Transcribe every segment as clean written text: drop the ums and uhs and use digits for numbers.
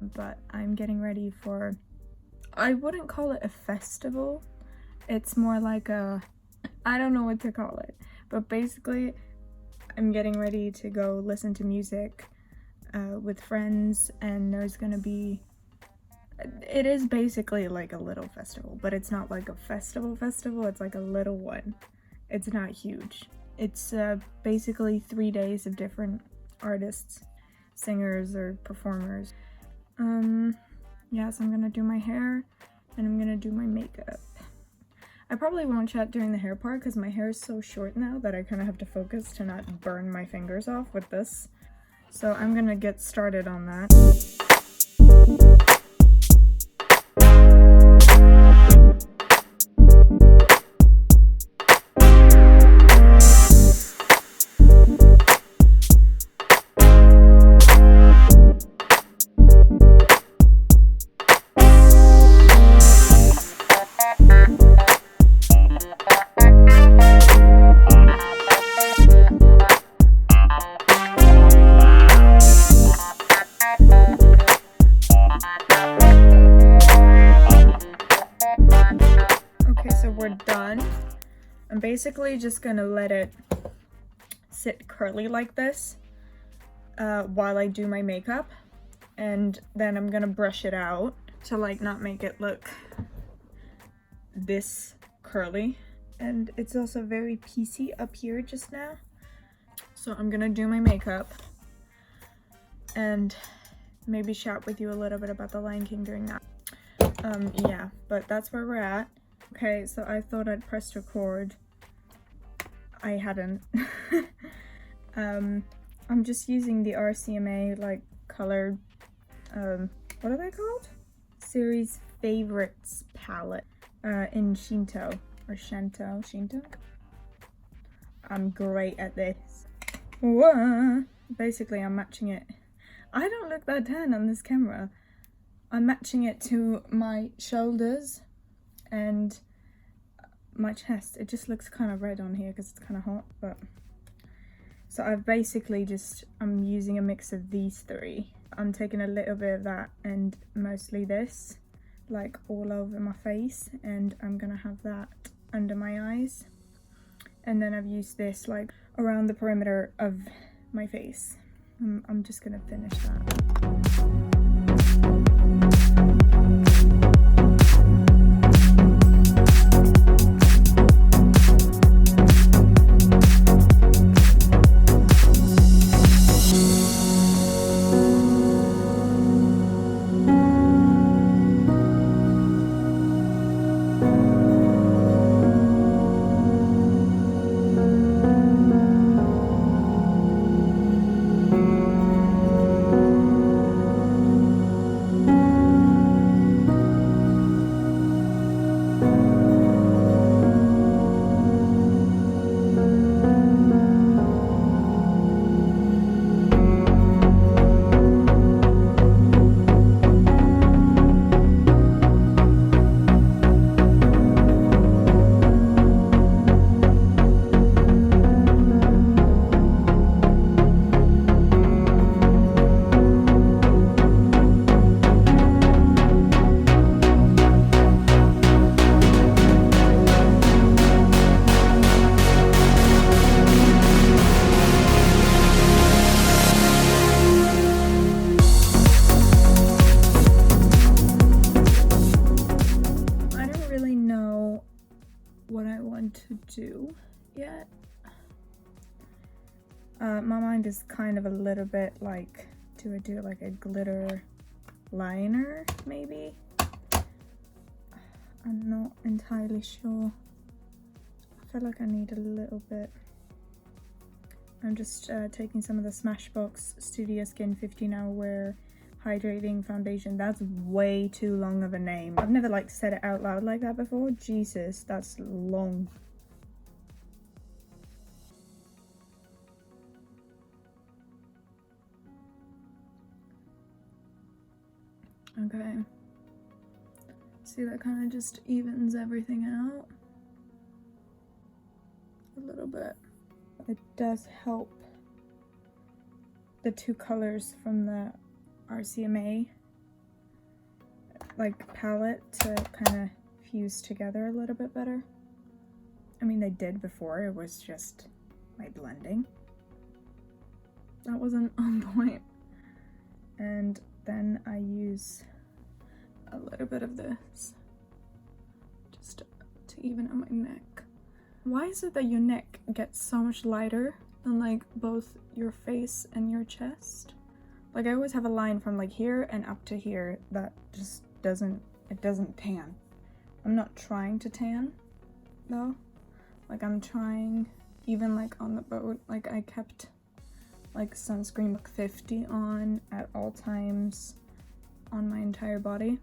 but I'm getting ready for, I wouldn't call it a festival. It's more like a, I don't know what to call it, but basically I'm getting ready to go listen to music with friends, and there's gonna be, it is basically like a little festival, but it's not like a festival, it's like a little one. It's not huge. It's basically 3 days of different artists, singers or performers. Yeah, so I'm gonna do my hair and I'm gonna do my makeup. I probably won't chat during the hair part because my hair is so short now that I kind of have to focus to not burn my fingers off with this. So I'm gonna get started on that. We're done. I'm basically just gonna let it sit curly like this while I do my makeup, and then I'm gonna brush it out to like not make it look this curly. And it's also very piecey up here just now. So I'm gonna do my makeup and maybe chat with you a little bit about the Lion King during that. Yeah, but that's where we're at. Okay, so I thought I'd pressed record. I hadn't. I'm just using the RCMA like colored, what are they called? Series Favorites palette in Shinto or Shinto. I'm great at this. Whoa. Basically, I'm matching it. I don't look that tan on this camera. I'm matching it to my shoulders and my chest. It just looks kind of red on here because it's kind of hot, but so I've basically just, I'm using a mix of these three. I'm taking a little bit of that and mostly this like all over my face, and I'm gonna have that under my eyes, and then I've used this like around the perimeter of my face. I'm just gonna finish that. To do yet. My mind is kind of a little bit like, do I do like a glitter liner maybe? I'm not entirely sure. I feel like I need a little bit. I'm just taking some of the Smashbox Studio Skin 15-hour wear hydrating foundation. That's way too long of a name. I've never like said it out loud like that before. Jesus, that's long. Okay. See, that kind of just evens everything out a little bit. It does help the two colors from the RCMA like palette to kind of fuse together a little bit better. I mean, they did before, it was just my blending that wasn't on point. And then I use a little bit of this just to even out my neck. Why is it that your neck gets so much lighter than like both your face and your chest? Like I always have a line from like here and up to here that just doesn't tan. I'm not trying to tan though. Like I'm trying, even like on the boat, like I kept like sunscreen 50 on at all times on my entire body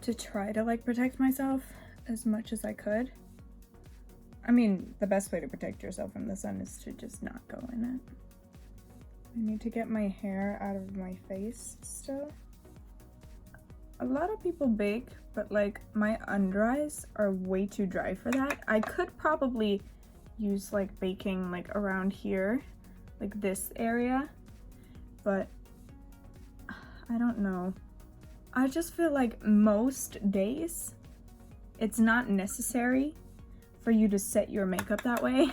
to try to like protect myself as much as I could. I mean, the best way to protect yourself from the sun is to just not go in it. I need to get my hair out of my face still. A lot of people bake, but like my under eyes are way too dry for that. I could probably use like baking like around here, like this area, but I don't know. I just feel like most days it's not necessary for you to set your makeup that way.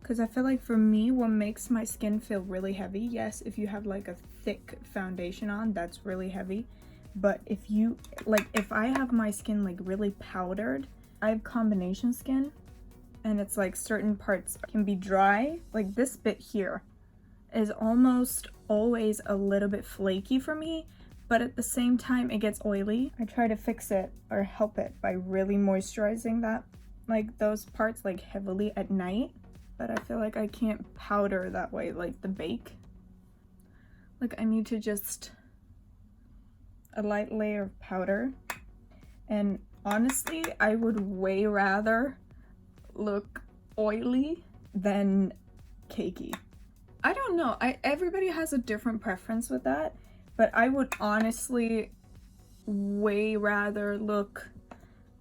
Because I feel like for me, what makes my skin feel really heavy, yes, if you have like a thick foundation on, that's really heavy. But if you, like if I have my skin like really powdered, I have combination skin, and it's like certain parts can be dry. Like this bit here is almost always a little bit flaky for me, but at the same time it gets oily. I try to fix it or help it by really moisturizing that, like those parts like heavily at night, but I feel like I can't powder that way like the bake. Like I need to just a light layer of powder, and honestly I would way rather look oily than cakey. I don't know, everybody has a different preference with that, but I would honestly way rather look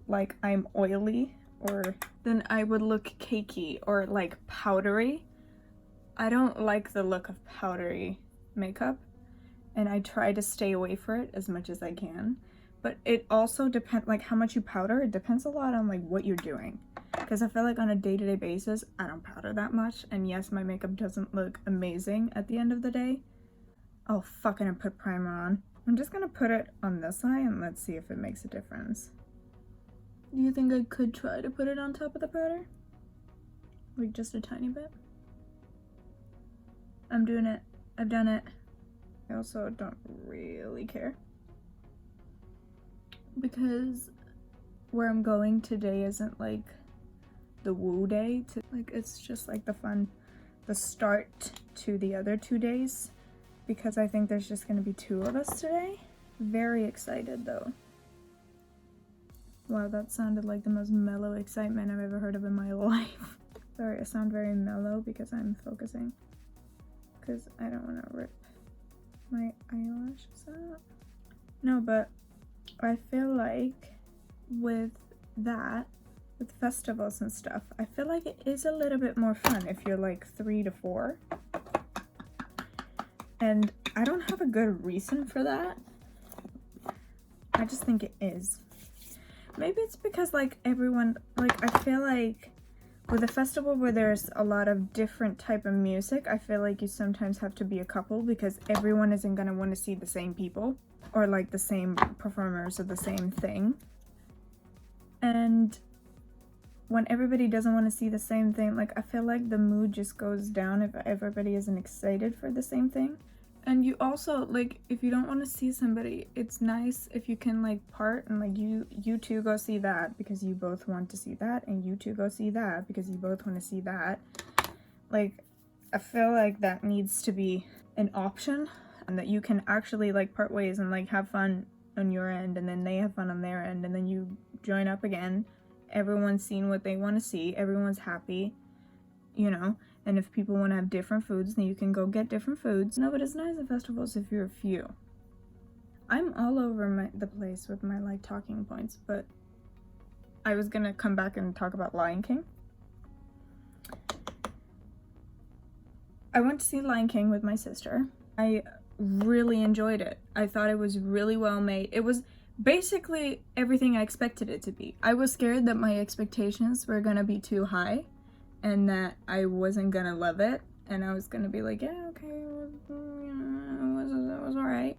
like I'm oily or than I would look cakey or like powdery. I don't like the look of powdery makeup, and I try to stay away for it as much as I can. But it also depends, like how much you powder, it depends a lot on like what you're doing. Because I feel like on a day-to-day basis, I don't powder that much. And yes, my makeup doesn't look amazing at the end of the day. Oh, fucking I put primer on. I'm just gonna put it on this eye and let's see if it makes a difference. Do you think I could try to put it on top of the powder? Like just a tiny bit? I'm doing it. I've done it. I also don't really care, because where I'm going today isn't like the woo day, like it's just like the start to the other 2 days, because I think there's just gonna be 2 of us today. Very excited though. Wow, that sounded like the most mellow excitement I've ever heard of in my life. Sorry, I sound very mellow because I'm focusing, because I don't want to rip my eyelashes out. No, but I feel like with that, with festivals and stuff, I feel like it is a little bit more fun if you're like 3 to 4. And I don't have a good reason for that. I just think it is. Maybe it's because like everyone, like I feel like with a festival where there's a lot of different type of music, I feel like you sometimes have to be a couple, because everyone isn't gonna want to see the same people or like the same performers of the same thing. And when everybody doesn't want to see the same thing, like I feel like the mood just goes down if everybody isn't excited for the same thing. And you also, like, if you don't want to see somebody, it's nice if you can like part and like you two go see that because you both want to see that, and you two go see that because you both want to see that. Like, I feel like that needs to be an option, and that you can actually like part ways and like have fun on your end, and then they have fun on their end, and then you join up again. Everyone's seen what they want to see, everyone's happy, you know. And if people want to have different foods, then you can go get different foods. No, but it's nice at festivals if you're a few. I'm all over the place with my like talking points, but I was gonna come back and talk about Lion King. I went to see Lion King with my sister. I really enjoyed it. I thought it was really well made. It was basically everything I expected it to be. I was scared that my expectations were gonna be too high and that I wasn't gonna love it, and I was gonna be like, yeah, okay, it was alright.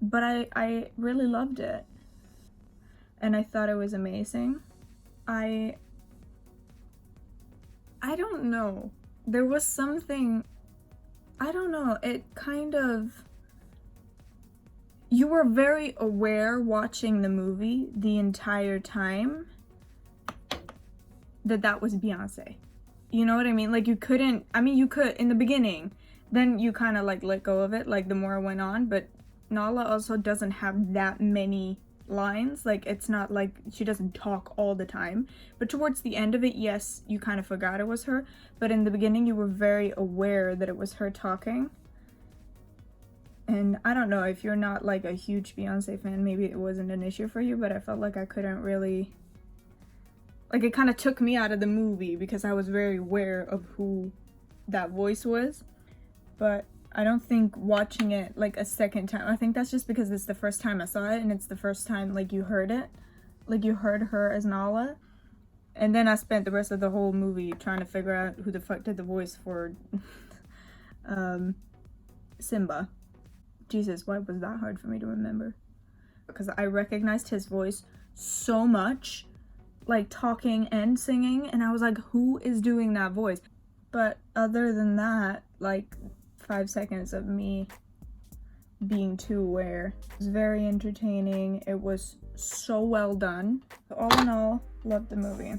But I really loved it, and I thought it was amazing. I don't know. There was something, I don't know, it kind of, you were very aware watching the movie the entire time that was Beyonce. You know what I mean? Like, you couldn't, I mean, you could in the beginning, then you kind of like let go of it, like the more it went on, but Nala also doesn't have that many lines. Like, it's not like she doesn't talk all the time, but towards the end of it, yes, you kind of forgot it was her, but in the beginning you were very aware that it was her talking. And I don't know, if you're not like a huge Beyonce fan, maybe it wasn't an issue for you, but I felt like I couldn't really, like, it kind of took me out of the movie because I was very aware of who that voice was. But I don't think watching it like a second time, I think that's just because it's the first time I saw it and it's the first time like you heard it, like you heard her as Nala. And then I spent the rest of the whole movie trying to figure out who the fuck did the voice for Simba. Jesus, why was that hard for me to remember? Because I recognized his voice so much, like talking and singing, and I was like, who is doing that voice? But other than that, like 5 seconds of me being too aware. It was very entertaining. It was so well done. All in all, loved the movie.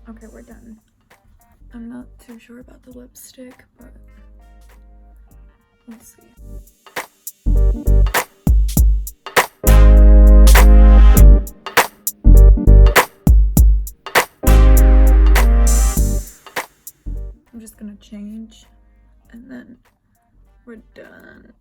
Okay, we're done. I'm not too sure about the lipstick, but we'll see. I'm just gonna change and then we're done.